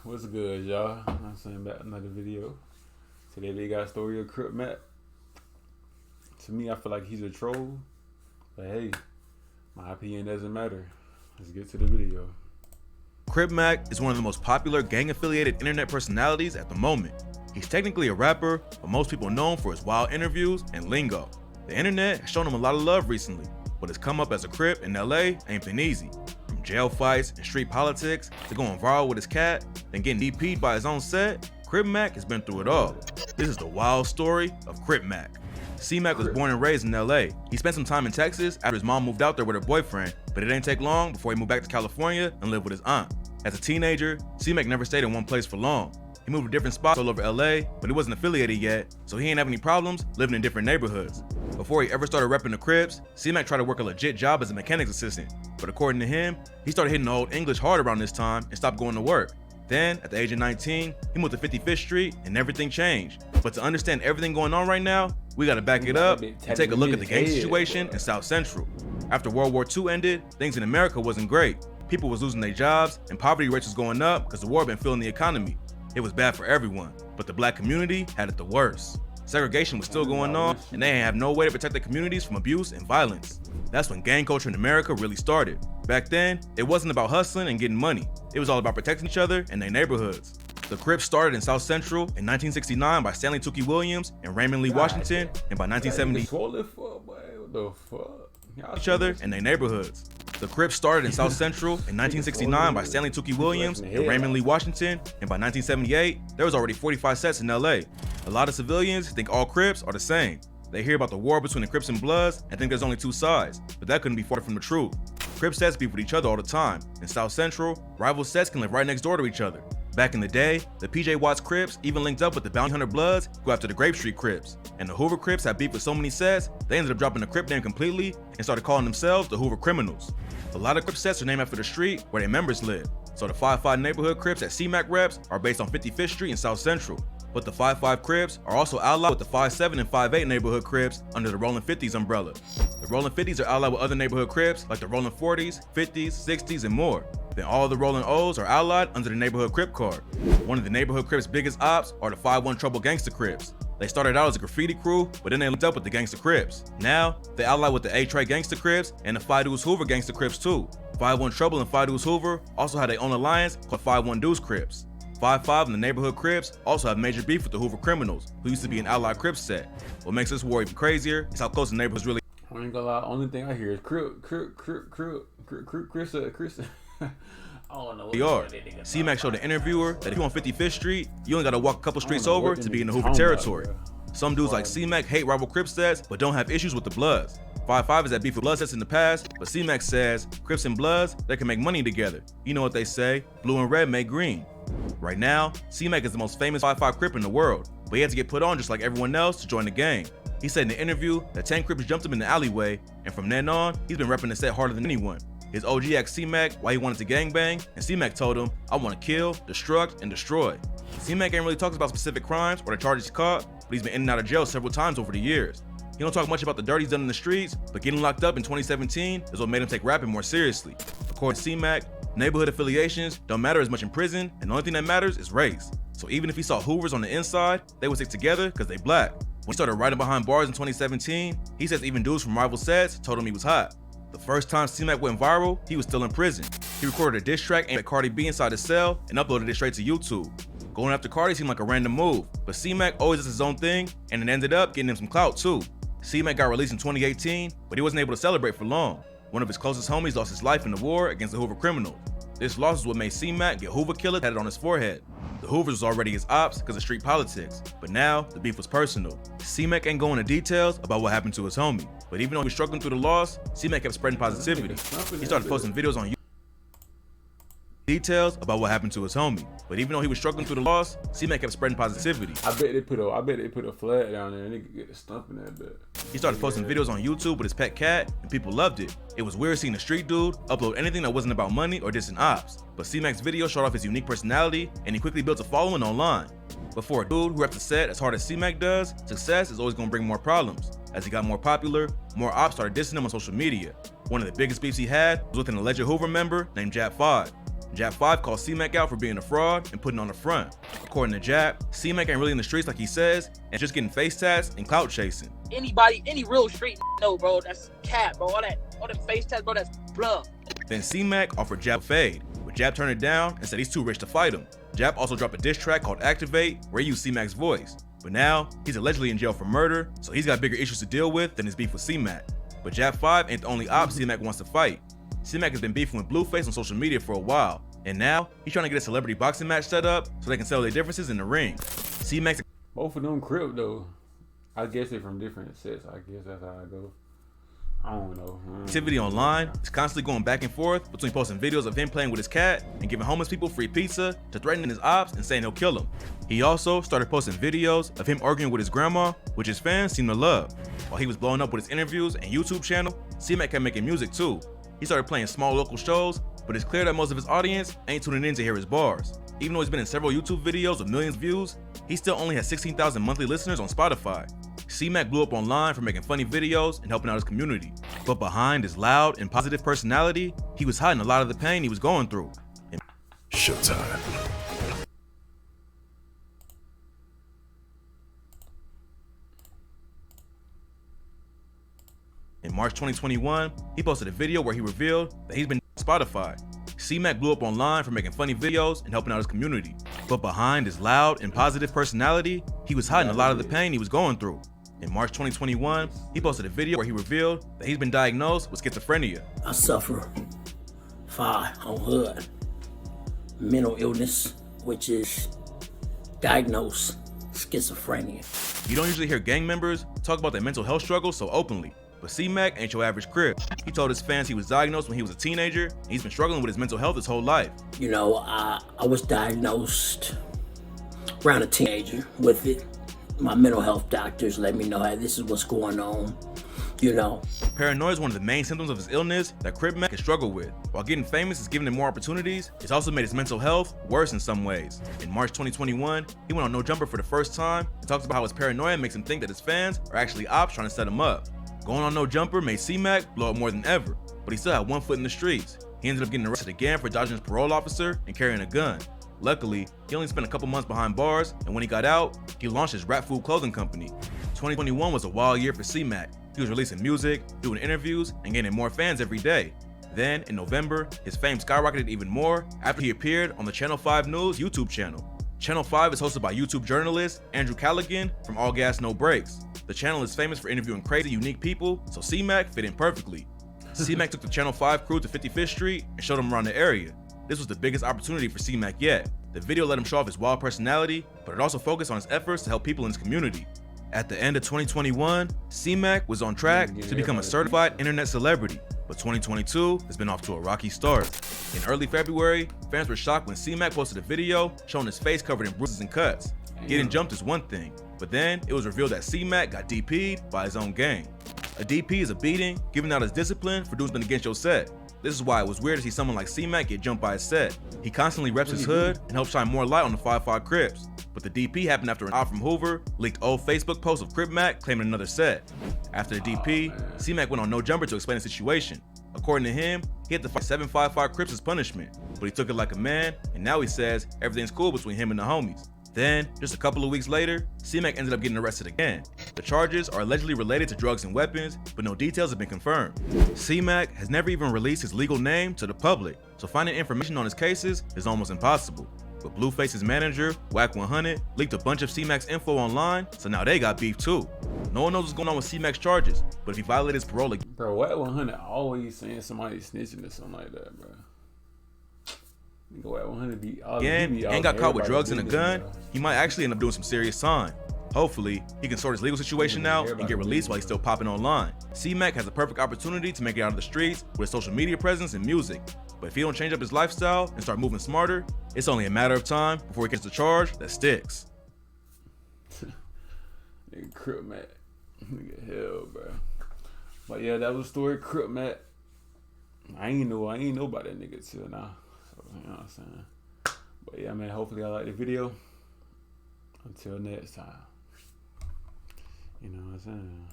What's good, y'all? I'm saying back another video. Today we got a story of Crip Mac. To me, I feel like he's a troll. But hey, my opinion doesn't matter. Let's get to the video. Crip Mac is one of the most popular gang-affiliated internet personalities at the moment. He's technically a rapper, but most people know him for his wild interviews and lingo. The internet has shown him a lot of love recently, but his come up as a Crip in LA ain't been easy. From jail fights and street politics to going viral with his cat, then getting DP'd by his own set, Crip Mac has been through it all. This is the wild story of Crip Mac. C-Mac was born and raised in LA. He spent some time in Texas after his mom moved out there with her boyfriend, but it didn't take long before he moved back to California and lived with his aunt. As a teenager, C-Mac never stayed in one place for long. He moved to different spots all over LA, but he wasn't affiliated yet, so he ain't have any problems living in different neighborhoods. Before he ever started repping the Crips, C-Mac tried to work a legit job as a mechanic's assistant, but according to him, he started hitting the old English hard around this time and stopped going to work. Then, at the age of 19, he moved to 55th Street and everything changed. But to understand everything going on right now, we gotta back it up and take a look at the gang situation in South Central. After World War II ended, things in America wasn't great. People was losing their jobs and poverty rates was going up because the war had been filling the economy. It was bad for everyone, but the black community had it the worst. Segregation was still going on, and they didn't have no way to protect their communities from abuse and violence. That's when gang culture in America really started. Back then, it wasn't about hustling and getting money. It was all about protecting each other and their neighborhoods. The Crips started in South Central in 1969 by Stanley Tookie Williams and Raymond Lee Washington, and by 1970, each other and their neighborhoods. The Crips started in South Central in 1969 by Stanley Tookie Williams and Raymond Lee Washington, and by 1978, there was already 45 sets in LA. A lot of civilians think all Crips are the same. They hear about the war between the Crips and Bloods and think there's only two sides, but that couldn't be farther from the truth. Crip sets beef with each other all the time. In South Central, rival sets can live right next door to each other. Back in the day, the PJ Watts Crips even linked up with the Bounty Hunter Bloods who go after the Grape Street Crips. And the Hoover Crips had beef with so many sets, they ended up dropping the Crip name completely and started calling themselves the Hoover Criminals. A lot of Crip sets are named after the street where their members live. So the 5-5 neighborhood Crips that C-Mac reps are based on 55th Street in South Central. But the 5-5 Crips are also allied with the 5-7 and 5-8 neighborhood Crips under the Rollin' 50s umbrella. The Rollin' 50s are allied with other neighborhood Crips like the Rollin' 40s, 50s, 60s, and more. Then all the Rollin' O's are allied under the neighborhood Crip card. One of the neighborhood Crips' biggest ops are the 5-1 Trouble Gangsta Crips. They started out as a graffiti crew, but then they linked up with the Gangsta Crips. Now, they allied with the A-Tray Gangsta Crips and the 5 Deuce Hoover Gangsta Crips too. 5-1 Trouble and 5 Deuce Hoover also had their own alliance called 5-1 Deuce Crips. 5-5 and the neighborhood Crips also have major beef with the Hoover Criminals, who used to be an allied Crips set. What makes this war even crazier is how close the neighborhoods really I ain't gonna lie, only thing I hear is Chris. I don't know they are. C-Mac showed the interviewer that if you're on 55th Street, you only gotta walk a couple streets over to be in the Hoover territory. Some dudes like C-Mac hate rival Crip sets, but don't have issues with the Bloods. 5-5 is that beef with Blood sets in the past, but C-Mac says Crips and Bloods, they can make money together. You know what they say, blue and red make green. Right now, C-Mac is the most famous 5-5 Crip in the world, but he had to get put on just like everyone else to join the gang. He said in the interview that 10 Crips jumped him in the alleyway, and from then on, he's been repping the set harder than anyone. His OG asked C-Mac why he wanted to gangbang, and C-Mac told him, "I want to kill, destruct, and destroy." C-Mac ain't really talked about specific crimes or the charges he caught, but he's been in and out of jail several times over the years. He don't talk much about the dirt he's done in the streets, but getting locked up in 2017 is what made him take rapping more seriously. According to C-Mac, neighborhood affiliations don't matter as much in prison, and the only thing that matters is race. So even if he saw Hoovers on the inside, they would stick together because they black. When he started riding behind bars in 2017, he says even dudes from rival sets told him he was hot. The first time C-Mac went viral, he was still in prison. He recorded a diss track aimed at Cardi B inside his cell and uploaded it straight to YouTube. Going after Cardi seemed like a random move, but C-Mac always does his own thing, and it ended up getting him some clout too. C-Mac got released in 2018, but he wasn't able to celebrate for long. One of his closest homies lost his life in the war against the Hoover Criminals. This loss is what made C-Mac get Hoover Killer tatted on his forehead. The Hoovers was already his ops because of street politics, but now the beef was personal. C-Mac ain't going into details about what happened to his homie, but even though he was struggling through the loss, C-Mac kept spreading positivity. He started posting videos on YouTube. Details about what happened to his homie, but even though he was struggling through the loss, C-Mac kept spreading positivity. I bet they put a flag down there and they could get a stump in that bit. He started posting videos on YouTube with his pet cat, and people loved it. It was weird seeing a street dude upload anything that wasn't about money or distant ops, but C-Mac's video showed off his unique personality, and he quickly built a following online. But for a dude who reps the set as hard as C-Mac does, success is always gonna bring more problems. As he got more popular, more ops started dissing him on social media. One of the biggest beefs he had was with an alleged Hoover member named Jap 5. Jap 5 called C-Mac out for being a fraud and putting on a front. According to Jap, C-Mac ain't really in the streets like he says, and just getting face tats and clout chasing. Anybody, any real street know, bro, that's cap, bro. All that face tats, bro, that's bluff. Then C-Mac offered Jap a fade, but Jap turned it down and said he's too rich to fight him. Jap also dropped a diss track called Activate, where he used C-Mac's voice. But now, he's allegedly in jail for murder, so he's got bigger issues to deal with than his beef with C-Mac. But Jap 5 ain't the only op C-Mac wants to fight. C-Mac has been beefing with Blueface on social media for a while, and now he's trying to get a celebrity boxing match set up so they can settle their differences in the ring. C-Mac's both of them Crip though. I guess they're from different sets. I guess that's how it goes. I don't know. activity online is constantly going back and forth between posting videos of him playing with his cat and giving homeless people free pizza to threatening his ops and saying he'll kill them. He also started posting videos of him arguing with his grandma, which his fans seem to love. While he was blowing up with his interviews and YouTube channel, C-Mac kept making music too. He started playing small local shows, but it's clear that most of his audience ain't tuning in to hear his bars. Even though he's been in several YouTube videos with millions of views, he still only has 16,000 monthly listeners on Spotify. C-Mac blew up online for making funny videos and helping out his community. But behind his loud and positive personality, he was hiding a lot of the pain he was going through. Showtime. In March 2021, he posted a video where he revealed that he's been on Spotify. C-Mac blew up online for making funny videos and helping out his community. But behind his loud and positive personality, he was hiding a lot of the pain he was going through. In March 2021, he posted a video where he revealed that he's been diagnosed with schizophrenia. I suffer from hood mental illness, which is diagnosed schizophrenia. You don't usually hear gang members talk about their mental health struggles so openly, but C-Mac ain't your average Crip. He told his fans he was diagnosed when he was a teenager, and he's been struggling with his mental health his whole life. You know, I was diagnosed around a teenager with it. My mental health doctors let me know, hey, this is what's going on, you know. Paranoia is one of the main symptoms of his illness that Crip Mac has struggled with. While getting famous has given him more opportunities, it's also made his mental health worse in some ways. In March 2021, he went on No Jumper for the first time and talks about how his paranoia makes him think that his fans are actually ops trying to set him up. Going on No Jumper made C-Mac blow up more than ever, but he still had one foot in the streets. He ended up getting arrested again for dodging his parole officer and carrying a gun. Luckily, he only spent a couple months behind bars, and when he got out, he launched his rap food clothing company. 2021 was a wild year for C-Mac. He was releasing music, doing interviews, and gaining more fans every day. Then, in November, his fame skyrocketed even more after he appeared on the Channel 5 News YouTube channel. Channel 5 is hosted by YouTube journalist Andrew Callaghan from All Gas No Breaks. The channel is famous for interviewing crazy, unique people, so C-Mac fit in perfectly. C-Mac took the Channel 5 crew to 55th Street and showed them around the area. This was the biggest opportunity for C-Mac yet. The video let him show off his wild personality, but it also focused on his efforts to help people in his community. At the end of 2021, C-Mac was on track to become a certified internet celebrity, but 2022 has been off to a rocky start. In early February, fans were shocked when C-Mac posted a video showing his face covered in bruises and cuts. Getting jumped is one thing, but then it was revealed that C-Mac got DP'd by his own gang. A DP is a beating given out as discipline for doing something against your set. This is why it was weird to see someone like C-Mac get jumped by his set. He constantly reps his hood and helps shine more light on the 5-5 Crips. But the DP happened after an op from Hoover leaked old Facebook posts of Crip Mac claiming another set. After the DP, C-Mac went on No Jumper to explain the situation. According to him, he had to fight 755 Crips as punishment, but he took it like a man, and now he says everything's cool between him and the homies. Then, just a couple of weeks later, C-Mac ended up getting arrested again. The charges are allegedly related to drugs and weapons, but no details have been confirmed. C-Mac has never even released his legal name to the public, so finding information on his cases is almost impossible. But Blueface's manager, Wack 100, leaked a bunch of C-Mac's info online, so now they got beef too. No one knows what's going on with C-Mac's charges, but if he violated his parole again, Bro, Wack 100 always saying somebody snitching or something like that, bro. Nigga, Wack 100 be all and got caught with drugs and a gun, he might actually end up doing some serious time. Hopefully, he can sort his legal situation out and get released while he's still popping online. C-Mac has a perfect opportunity to make it out of the streets with his social media presence and music. But if he don't change up his lifestyle and start moving smarter, it's only a matter of time before he gets the charge that sticks. Nigga, Crip Mac. Nigga, hell, bro. But yeah, that was the story, Crip Mac. I ain't know about that nigga till now. So, you know what I'm saying? But yeah, man, hopefully I like the video. Until next time. You know what I'm saying?